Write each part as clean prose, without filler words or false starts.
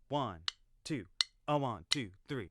1, 2, a 1, 2, 3.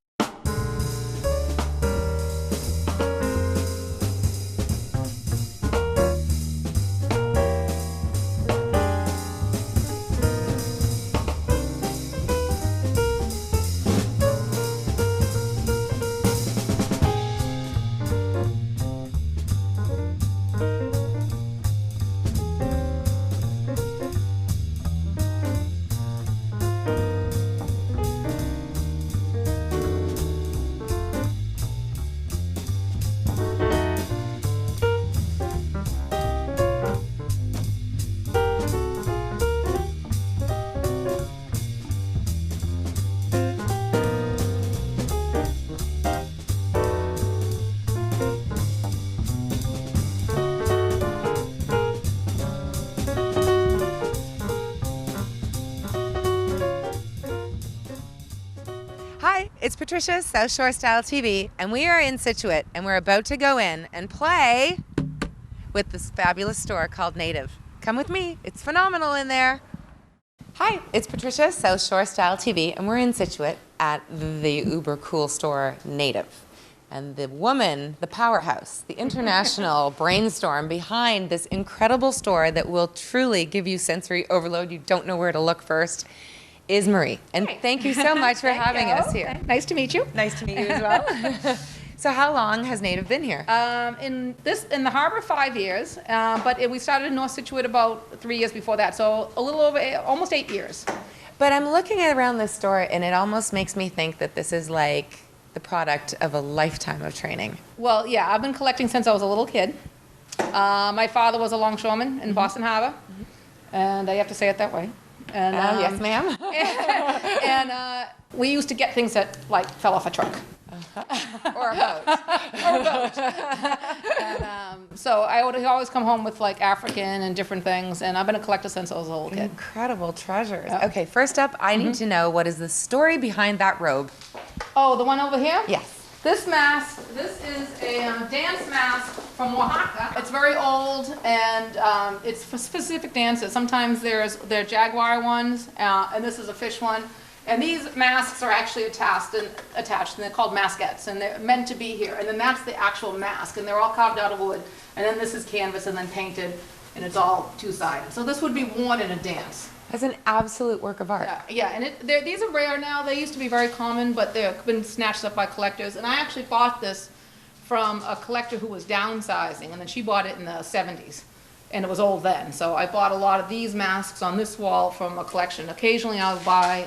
Hi, it's Patricia, South Shore Style TV, and we are in Scituate, and we're about to go in and play with this fabulous store called Native. Come with me, it's phenomenal in there. Hi, it's Patricia, South Shore Style TV, and we're in Scituate at the uber cool store Native. And the woman, the powerhouse, the international brainstorm behind this incredible store that will truly give you sensory overload, you don't know where to look first, is Marie. And thank you so much for having us here. Nice to meet you. Nice to meet you as well. So how long has Native been here? In the harbor 5 years, but we started in North Scituate about 3 years before that, so a little over almost 8 years. But I'm looking at around this store and it almost makes me think that this is like the product of a lifetime of training. Well, yeah, I've been collecting since I was a little kid. My father was a longshoreman in Boston Harbor, and I have to say it that way. And, yes, ma'am. and we used to get things that like fell off a truck. Or a boat. Or a boat. And, so I would always come home with like African and different things, and I've been a collector since I was a little kid. Incredible treasures. Yeah. Okay, first up, I need to know what is the story behind that robe? Oh, the one over here? Yes. This mask, this is a dance mask from Oaxaca. It's very old, and it's for specific dances. Sometimes they're jaguar ones, and this is a fish one. And these masks are actually attached, and they're called maskettes, and they're meant to be here. And then that's the actual mask, and they're all carved out of wood. And then this is canvas and then painted, and it's all two-sided. So this would be worn in a dance. That's an absolute work of art. Yeah, and these are rare now. They used to be very common, but they've been snatched up by collectors. And I actually bought this from a collector who was downsizing, and then she bought it in the 70s, and it was old then. So I bought a lot of these masks on this wall from a collection. Occasionally I'll buy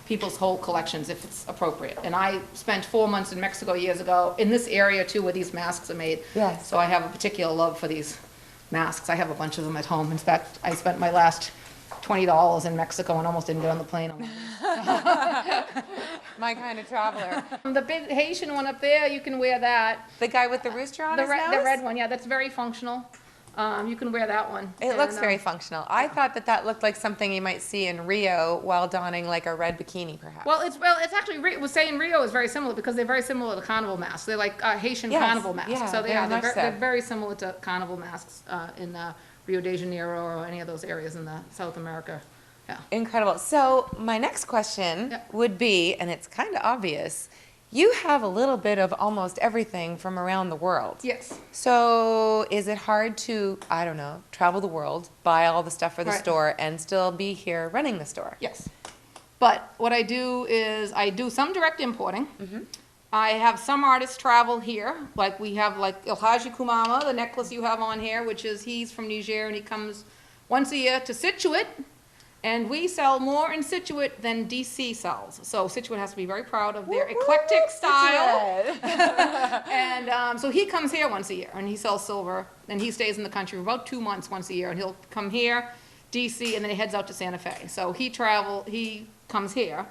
people's whole collections if it's appropriate. And I spent 4 months in Mexico years ago, in this area too, where these masks are made. Yes. So I have a particular love for these masks. I have a bunch of them at home. In fact, I spent my last $20 in Mexico and almost didn't get on the plane. My kind of traveler. The big Haitian one up there, you can wear that. The guy with the rooster on his nose? The red one, yeah, that's very functional. You can wear that one. It looks very functional. I thought that looked like something you might see in Rio while donning like a red bikini, perhaps. Well, it's actually, it was saying Rio is very similar because they're very similar to carnival masks. They're like Haitian carnival masks. Yeah, so they're they're very similar to carnival masks in Rio de Janeiro or any of those areas in the South America. Yeah. Incredible. So my next question would be, and it's kind of obvious, you have a little bit of almost everything from around the world. Yes. So is it hard to, I don't know, travel the world, buy all the stuff for the store, and still be here running the store? Yes. But what I do is I do some direct importing. I have some artists travel here, like we have like Ilhaji Kumama, the necklace you have on here, which is, he's from Niger, and he comes once a year to Scituate, and we sell more in Scituate than DC sells. So Scituate has to be very proud of their eclectic style. And so he comes here once a year, and he sells silver, and he stays in the country for about 2 months once a year, and he'll come here, DC, and then he heads out to Santa Fe. So he comes here.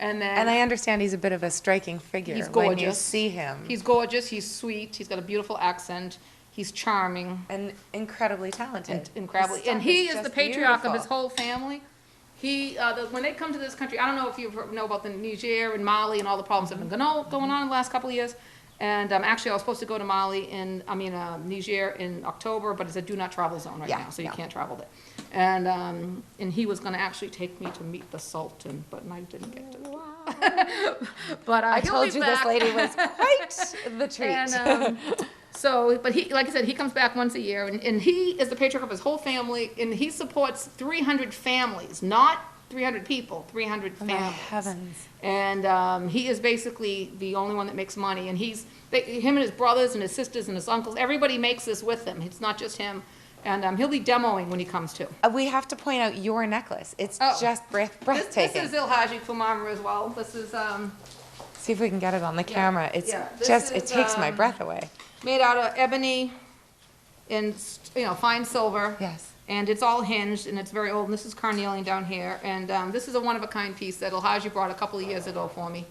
And I understand he's a bit of a striking figure. He's gorgeous. When you see him. He's gorgeous, he's sweet, he's got a beautiful accent, he's charming. And incredibly talented. Incredibly. And he is the patriarch of his whole family. When they come to this country, I don't know if you know about the Niger and Mali and all the problems that have been going on in the last couple of years. And actually, I was supposed to go to Niger in October, but it's a do not travel zone right now, so you can't travel there. And he was gonna actually take me to meet the Sultan, but I didn't get to. But I he'll told be you back. this lady was quite the treat. And, so, but he, like I said, he comes back once a year, and he is the patriarch of his whole family, and he supports 300 families, not 300 people, 300 Oh, families. my heavens. And he is basically the only one that makes money, and him and his brothers and his sisters and his uncles, everybody makes this with him. It's not just him. And he'll be demoing when he comes too. We have to point out your necklace. It's Oh. just breathtaking. This is Ilhaji Kumamra as well. This is See if we can get it on the camera. It's yeah, this just, it is, takes my breath away. made out of ebony and, fine silver. Yes. And it's all hinged, and it's very old, and this is carnelian down here. And this is a one-of-a-kind piece that Ilhaji brought a couple of years ago for me.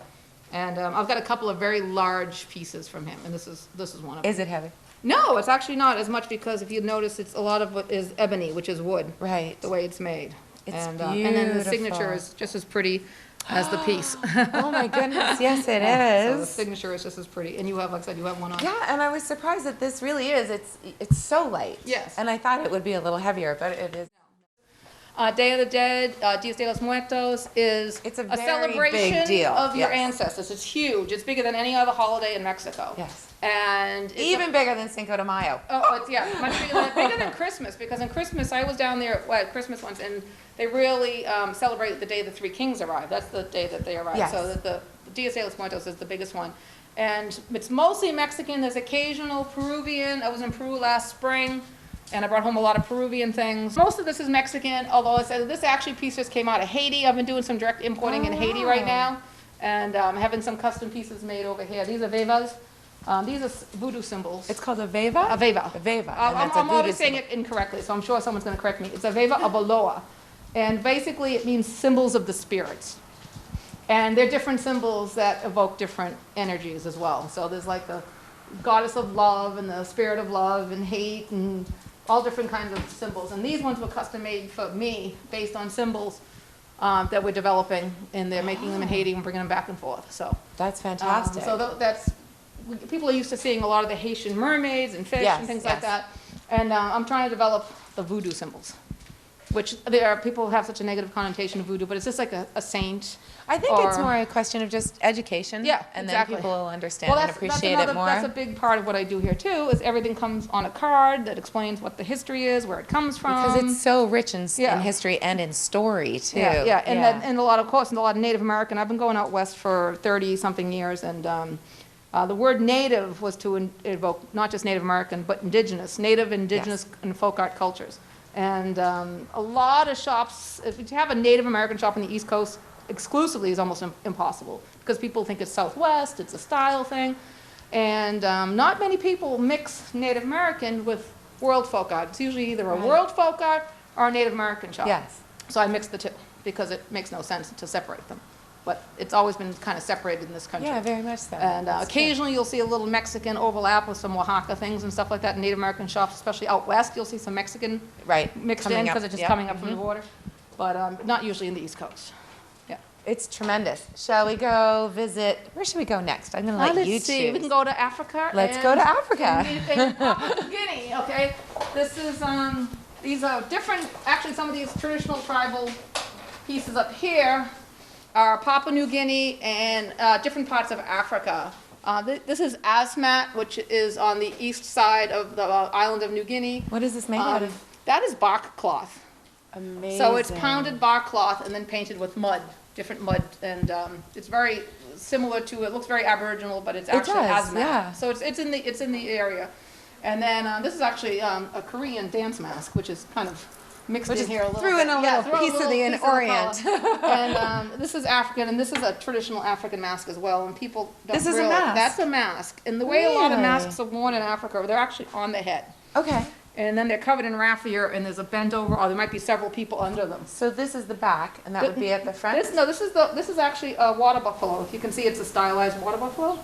And I've got a couple of very large pieces from him, and this is one of them. Is it heavy? No, it's actually not as much, because if you notice, it's a lot of it is ebony, which is wood. Right. The way it's made. It's and then the beautiful. signature is just as pretty as the piece. Oh my goodness, yes it So the is. signature is just as pretty, and you have, like I said, you have one on. Yeah, and I was surprised that this really is, it's so light. Yes. And I thought it would be a little heavier, but it is. Day of the Dead, Dias de los Muertos, is It's a a very celebration big deal, of your yes. ancestors. It's huge. It's bigger than any other holiday in Mexico. Yes. And it's Even bigger than Cinco de Mayo. Oh, it's, yeah, much bigger than Christmas, because in Christmas, I was down there at Christmas once, and they really celebrate the day the three kings arrive. That's the day that they arrive. Yes. So that the Dias de los Muertos is the biggest one. And it's mostly Mexican. There's occasional Peruvian. I was in Peru last spring, and I brought home a lot of Peruvian things. Most of this is Mexican, although this actually piece just came out of Haiti. I've been doing some direct importing in Haiti right now, and having some custom pieces made over here. These are vevas. These are voodoo symbols. It's called a veva? A veva. A veva. I'm always saying it incorrectly, so I'm sure someone's going to correct me. It's a veva of Aloha. And basically it means symbols of the spirits. And they're different symbols that evoke different energies as well. So there's like the goddess of love and the spirit of love and hate and all different kinds of symbols. And these ones were custom made for me based on symbols that we're developing, and they're making them in Haiti and bringing them back and forth. So That's fantastic. people are used to seeing a lot of the Haitian mermaids and fish Yes, and things yes. like that. And I'm trying to develop the voodoo symbols, which people have such a negative connotation of voodoo, but it's just like a saint. I think it's or- more a question of just education. Yeah, And exactly. then people will understand and appreciate it more. That's a big part of what I do here too, is everything comes on a card that explains what the history is, where it comes from. Because it's so rich in Yeah. history and in story too. Yeah, and then, and a lot of Native American. I've been going out west for 30-something years, and the word native was to evoke not just Native American, but indigenous, indigenous, and folk art cultures. And a lot of shops, if you have a Native American shop on the East Coast exclusively, is almost impossible, because people think it's Southwest, it's a style thing. And not many people mix Native American with world folk art. It's usually either a world folk art or a Native American shop. Yes. So I mix the two, because it makes no sense to separate them. But it's always been kind of separated in this country. Yeah, very much so. And That's true. occasionally you'll see a little Mexican overlap with some Oaxaca things and stuff like that in Native American shops, especially out west. You'll see some Mexican Right. mixed Coming in, up, because it's just yeah. coming up from the border. But not usually in the East Coast. Yeah. It's tremendous. Shall we go visit? Where should we go next? I'm going to let Let's you see. choose. We can go to Africa. Let's go to Africa. And Papua New Guinea. Okay. This is these are different. Actually, some of these traditional tribal pieces up here are Papua New Guinea and different parts of Africa. This is Asmat, which is on the east side of the island of New Guinea. What is this made out of? That is bark cloth. Amazing. So it's pounded bark cloth and then painted with mud, different mud, and it's very similar to. It looks very Aboriginal, but it's actually does, Asmat. yeah. So it's in the area, and then this is actually a Korean dance mask, which is kind of mixed Which in is here a little threw bit. in a Yeah, little throw piece of the piece Orient. color. And this is African, and this is a traditional African mask as well. And people don't This is a realize mask? that's a mask. And the way a lot of Really? masks are worn in Africa, they're actually on the head. Okay. And then they're covered in raffia, and there's a bent over, or there might be several people under them. So this is the back, and that would be at the front? This is actually a water buffalo. If you can see, it's a stylized water buffalo.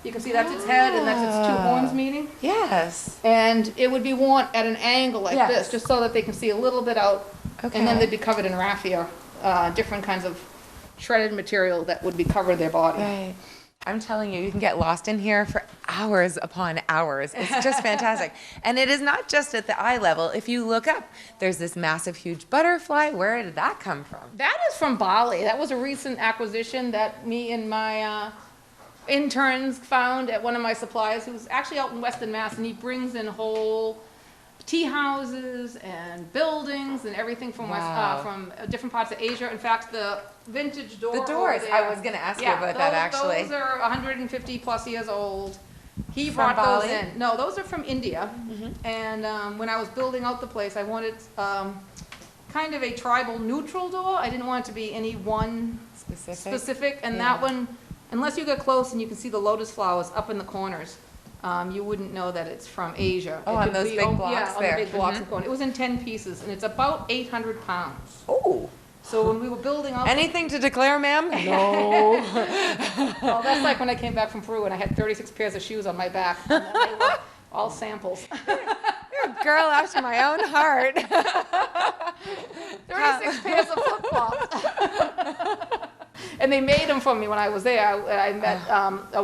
You can see that's its head, and that's its two horns meeting. Yes. And it would be worn at an angle like Yes. this, just so that they can see a little bit out. Okay. And then they'd be covered in raffia, different kinds of shredded material that would be cover their body. Right. I'm telling you, you can get lost in here for hours upon hours. It's just fantastic. And it is not just at the eye level. If you look up, there's this massive, huge butterfly. Where did that come from? That is from Bali. That was a recent acquisition that me and my interns found at one of my suppliers, who's actually out in Western Mass, and he brings in whole tea houses and buildings and everything from Wow. from different parts of Asia. In fact, the vintage door. The doors. over I there- was going to ask you about that, actually. Those are 150 plus years old. He From brought those Bali? in. No, those are from India. And when I was building out the place, I wanted kind of a tribal neutral door. I didn't want it to be any one specific, and that one, unless you get close and you can see the lotus flowers up in the corners, you wouldn't know that it's from Asia. Oh, It on could those be big on blocks the there. big blocks of corn. It was in 10 pieces, and it's about 800 pounds. Oh. So when we were building out, Anything to declare, ma'am? no. Well, that's like when I came back from Peru and I had 36 pairs of shoes on my back. And they were all samples. You're a girl after my own heart. 36 pairs of flip-flops. And they made them for me when I was there. I met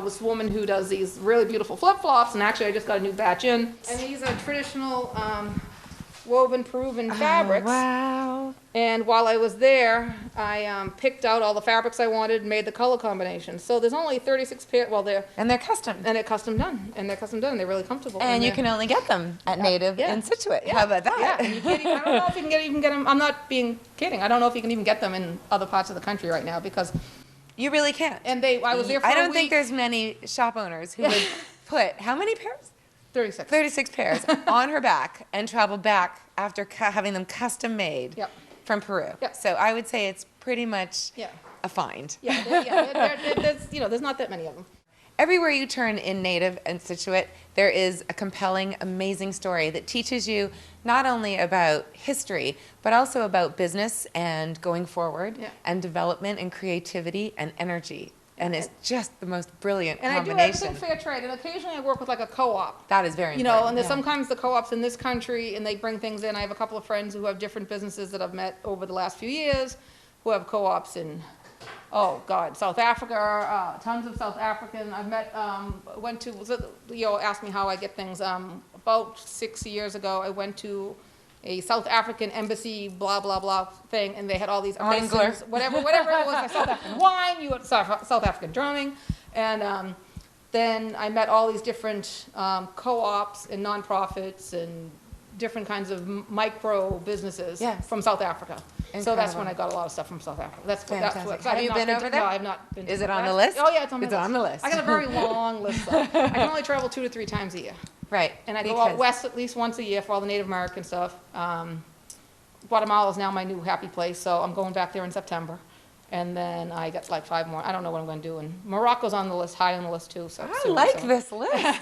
this woman who does these really beautiful flip-flops, and actually I just got a new batch in. And these are traditional woven Peruvian fabrics. Wow. And while I was there, I picked out all the fabrics I wanted and made the color combinations. So there's only 36 pairs, well, And they're custom. they're custom done, and they're custom done, and they're really comfortable. And you they're- can only get them at Native yeah. in Scituate. Yeah. How about that? Yeah, and you can't even, I don't know if you can even get them, I'm not being kidding, I don't know if you can even get them in other parts of the country right now, because, You really can't. and I was there for I a don't think week. there's many shop owners who would put, how many pairs? 36. 36 pairs on her back and travel back after having them custom made Yep. from Peru. Yep. So I would say it's pretty much Yeah. a find. Yeah, there's not that many of them. Everywhere you turn in Native and Scituate, there is a compelling, amazing story that teaches you not only about history, but also about business and going forward, Yeah. and development and creativity and energy. And it's just the most brilliant And I do combination. everything fair trade, and occasionally I work with like a co-op. That is very You important. know, and there's yeah. sometimes the co-ops in this country, and they bring things in. I have a couple of friends who have different businesses that I've met over the last few years, who have co-ops in, oh God, South Africa, tons of South African. I've met, asked me how I get things. About 6 years ago, I went to a South African embassy, blah, blah, blah thing, and they had all these amazing, Wrangler. whatever it was, like South African wine, you had South African drumming, and then I met all these different co-ops and nonprofits and different kinds of micro businesses Yes. from South Africa. So that's Incredible. when I got a lot of stuff from South Africa. That's Fantastic. what. Have I you not been over to- there? No, I've not been. Is to- it on the that's- list? Oh yeah, it's on the It's list. on the list. I got a very long list. Though. I can only travel 2 to 3 times a year. Right. And I go out west at least once a year for all the Native American stuff. Guatemala is now my new happy place, so I'm going back there in September. And then I got like 5 more. I don't know what I'm going to do. And Morocco's on the list, high on the list too. So I soon, like so. this list.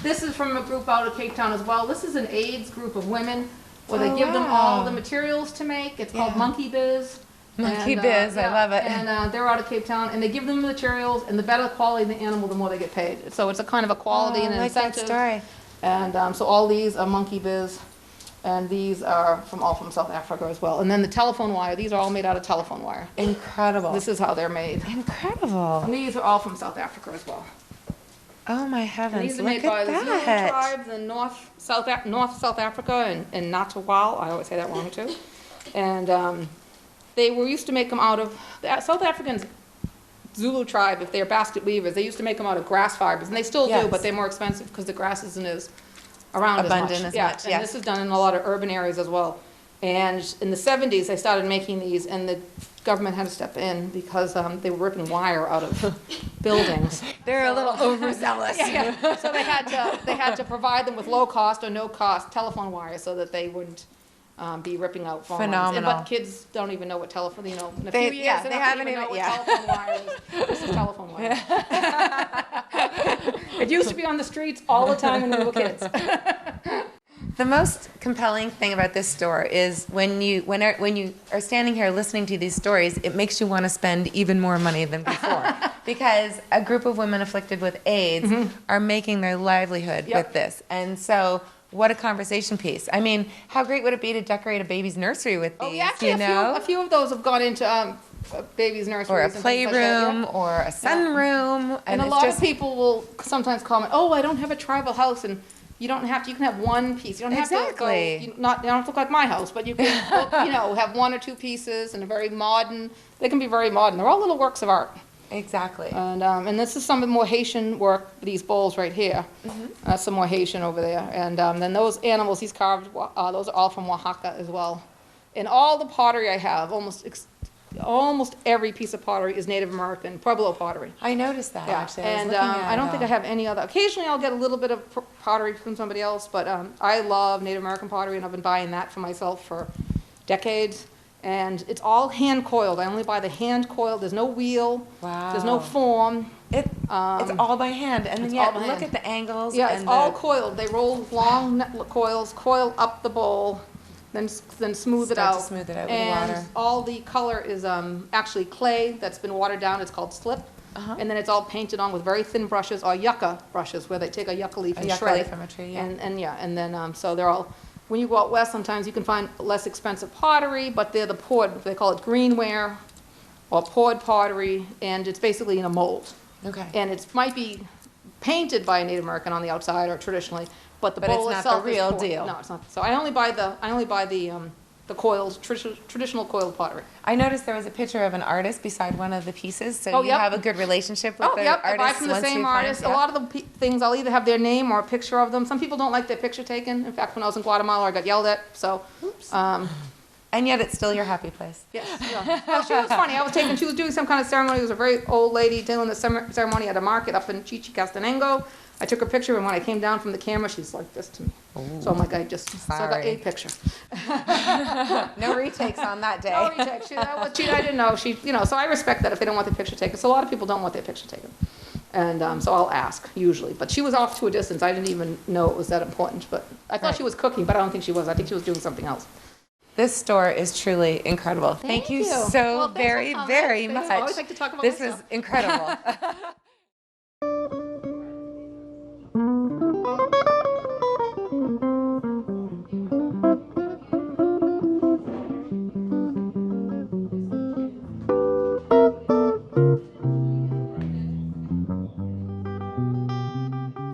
This is from a group out of Cape Town as well. This is an AIDS group of women where they Oh, give them wow. all the materials to make. It's called Yeah. Monkey Biz. Monkey And, Biz, I love it. And they're out of Cape Town, and they give them the materials, and the better the quality of the animal, the more they get paid. So it's a kind of a quality Oh, and I an like that incentive. story. And so all these are Monkey Biz, and these are all from South Africa as well. And then the telephone wire, these are all made out of telephone wire. Incredible. This is how they're made. Incredible. And these are all from South Africa as well. Oh my And heavens, these are look made by at the Zulu that. tribes in North South Africa and Natawal. I always say that wrong too. And they were used to make them out of the South Africans. Zulu tribe, if they're basket weavers, they used to make them out of grass fibers, and they still do, Yes. but they're more expensive because the grass isn't as around Abundant as much. as Yeah, much, and yes. this is done in a lot of urban areas as well. And in the 70s, they started making these, and the government had to step in because they were ripping wire out of buildings. They're a little overzealous. Yeah. So they had to provide them with low cost or no cost telephone wire so that they wouldn't be ripping out phone lines. Phenomenal. But kids don't even know what telephone, in a They- few years, yeah, they they don't haven't even know even- what yeah. telephone wire is. This is telephone wire. It used to be on the streets all the time when we were kids. The most compelling thing about this store is when you are standing here listening to these stories, it makes you want to spend even more money than before. Because a group of women afflicted with AIDS are making their livelihood Yep. with this. And so what a conversation piece. I mean, how great would it be to decorate a baby's nursery with these, Oh, yeah, actually, you know? a few of those have gone into babies' nurseries. Or a and things like that, playroom, yeah. or a sunroom. And a it's lot just, of people will sometimes comment, "Oh, I don't have a tribal house," and you don't have to. You can have one piece. You don't have Exactly. to go. You don't have to look like my house, but you can, have one or two pieces and a very modern. They can be very modern. They're all little works of art. Exactly. And this is some of the more Haitian work. These bowls right here. That's some more Haitian over there. And then those animals he's carved. Those are all from Oaxaca as well. And all the pottery I have, almost every piece of pottery is Native American Pueblo pottery. I noticed that, actually. And I don't think I have any other. Occasionally I'll get a little bit of pottery from somebody else, but I love Native American pottery, and I've been buying that for myself for decades. And it's all hand coiled. I only buy the hand coiled. There's no wheel. Wow. There's no form. It's all by hand. And then, all by look hand. at the angles. Yeah, and it's all coiled. They roll long coils, coil up the bowl, then smooth it Start out. to smooth it out with and water. all the color is actually clay that's been watered down. It's called slip. And then it's all painted on with very thin brushes, or yucca brushes, where they take a yucca leaf and yucca shred leaf it. from a tree, yeah. And then so they're all. When you go out west, sometimes you can find less expensive pottery, but they're the poured. They call it greenware, or poured pottery, and it's basically in a mold. Okay. And it might be painted by a Native American on the outside, or traditionally, but the But bowl it's not itself the is real poured. deal. No, it's not. So I only buy the coiled, traditional coiled pottery. I noticed there was a picture of an artist beside one of the pieces, so Oh, you yep. have a good relationship with the I buy artist. from the once same you find- artist. yeah. A lot of the things, I'll either have their name or a picture of them. Some people don't like their picture taken. In fact, when I was in Guatemala, I got yelled at, so. Oops. And yet it's still your happy place. Yes, yeah. Well, she was funny. She was doing some kind of ceremony. It was a very old lady doing the ceremony at a market up in Chichicastenango. I took a picture, and when I came down from the camera, she's like this to me. So I'm like, so I got a picture. No retakes on that day. No retake. I didn't know. So I respect that if they don't want their picture taken. So a lot of people don't want their picture taken. And so I'll ask, usually. But she was off to a distance. I didn't even know it was that important. But I thought she was cooking, but I don't think she was. I think she was doing something else. This store is truly incredible. Thank you so Well, thanks for very, coming. very Thanks. much. I always like to talk about This myself. was incredible.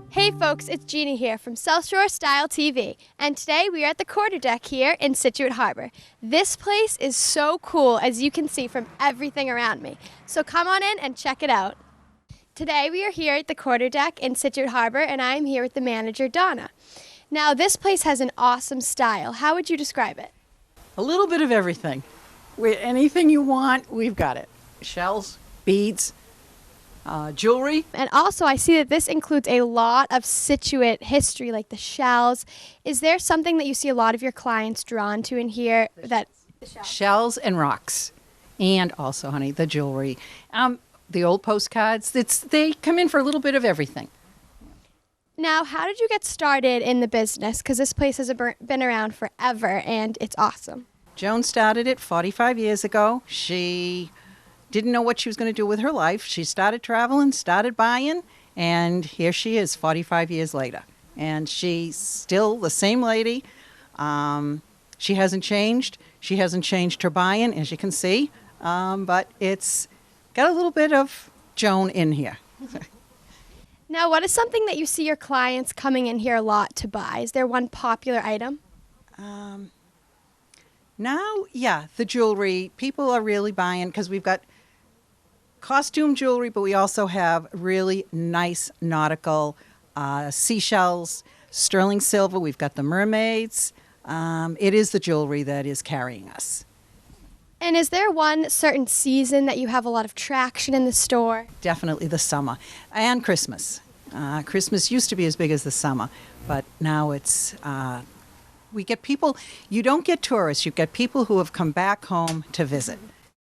Hey folks, it's Jeannie here from South Shore Style TV, and today we are at the Quarterdeck here in Scituate Harbor. This place is so cool, as you can see from everything around me. So come on in and check it out. Today we are here at the Quarterdeck in Scituate Harbor, and I am here with the manager, Donna. Now this place has an awesome style. How would you describe it? A little bit of everything. Anything you want, we've got it. Shells, beads, jewelry. And also I see that this includes a lot of Scituate history, like the shells. Is there something that you see a lot of your clients drawn to in here? Shells and rocks. And also, honey, the jewelry. The old postcards. They come in for a little bit of everything. Now, how did you get started in the business? Because this place has been around forever, and it's awesome. Joan started it 45 years ago. She didn't know what she was going to do with her life. She started traveling, started buying, and here she is 45 years later. And she's still the same lady. She hasn't changed. She hasn't changed her buying, as you can see. But it's got a little bit of Joan in here. Now, what is something that you see your clients coming in here a lot to buy? Is there one popular item? Now, yeah, the jewelry. People are really buying because we've got costume jewelry, but we also have really nice nautical seashells, sterling silver. We've got the mermaids. It is the jewelry that is carrying us. And is there one certain season that you have a lot of traction in the store? Definitely the summer and Christmas. Christmas used to be as big as the summer, but now it's, we get people, you don't get tourists, you get people who have come back home to visit.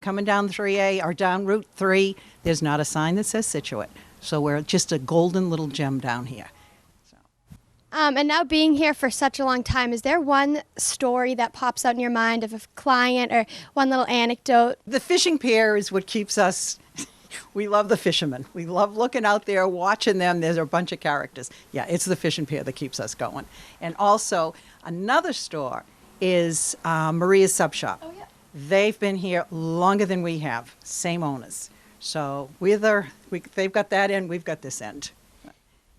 Coming down 3A or down Route 3, there's not a sign that says Scituate. So we're just a golden little gem down here. And now being here for such a long time, is there one story that pops out in your mind of a client or one little anecdote? The fishing pier is what keeps us, we love the fishermen. We love looking out there, watching them. There's a bunch of characters. Yeah, it's the fishing pier that keeps us going. And also, another store is Maria's Sub Shop. Oh, yeah. They've been here longer than we have, same owners. So they've got that end, we've got this end.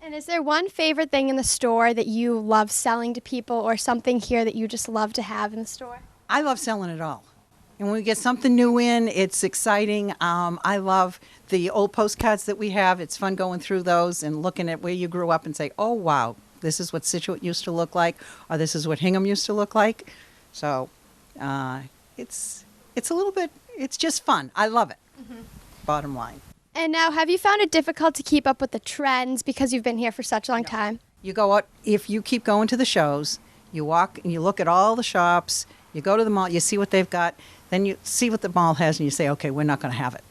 And is there one favorite thing in the store that you love selling to people, or something here that you just love to have in the store? I love selling it all. And when we get something new in, it's exciting. I love the old postcards that we have. It's fun going through those and looking at where you grew up and say, oh, wow, this is what Scituate used to look like, or this is what Hingham used to look like. So it's a little bit, it's just fun. I love it, bottom line. And now, have you found it difficult to keep up with the trends because you've been here for such a long time? You go out, if you keep going to the shows, you walk and you look at all the shops, you go to the mall, you see what they've got, then you see what the mall has and you say, okay, we're not going to have it.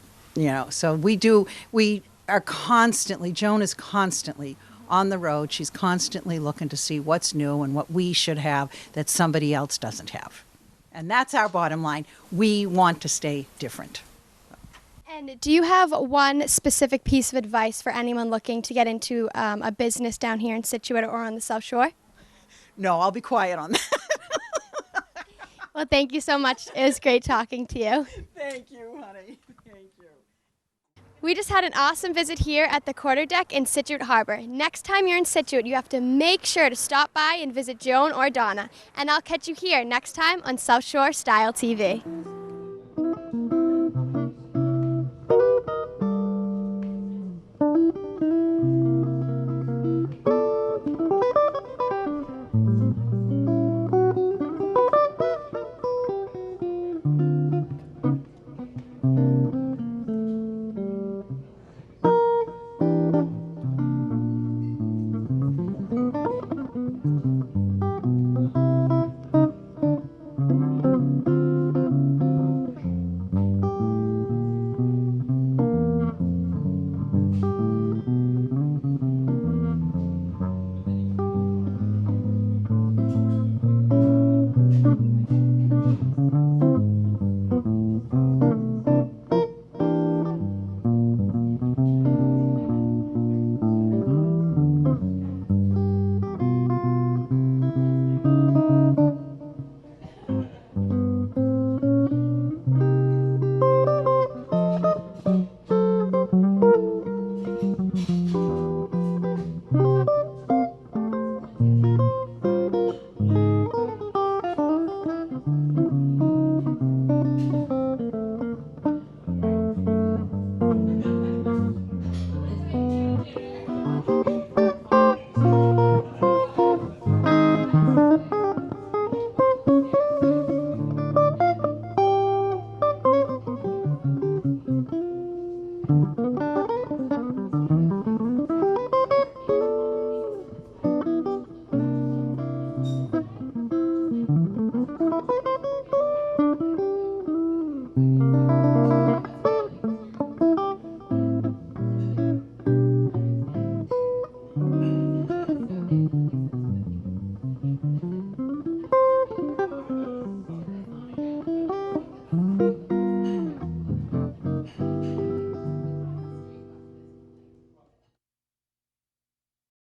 So we are constantly, Joan is constantly on the road. She's constantly looking to see what's new and what we should have that somebody else doesn't have. And that's our bottom line. We want to stay different. And do you have one specific piece of advice for anyone looking to get into a business down here in Scituate or on the South Shore? No, I'll be quiet on that. Well, thank you so much. It was great talking to you. Thank you, honey. Thank you. We just had an awesome visit here at the Quarterdeck in Scituate Harbor. Next time you're in Scituate, you have to make sure to stop by and visit Joan or Donna. And I'll catch you here next time on South Shore Style TV.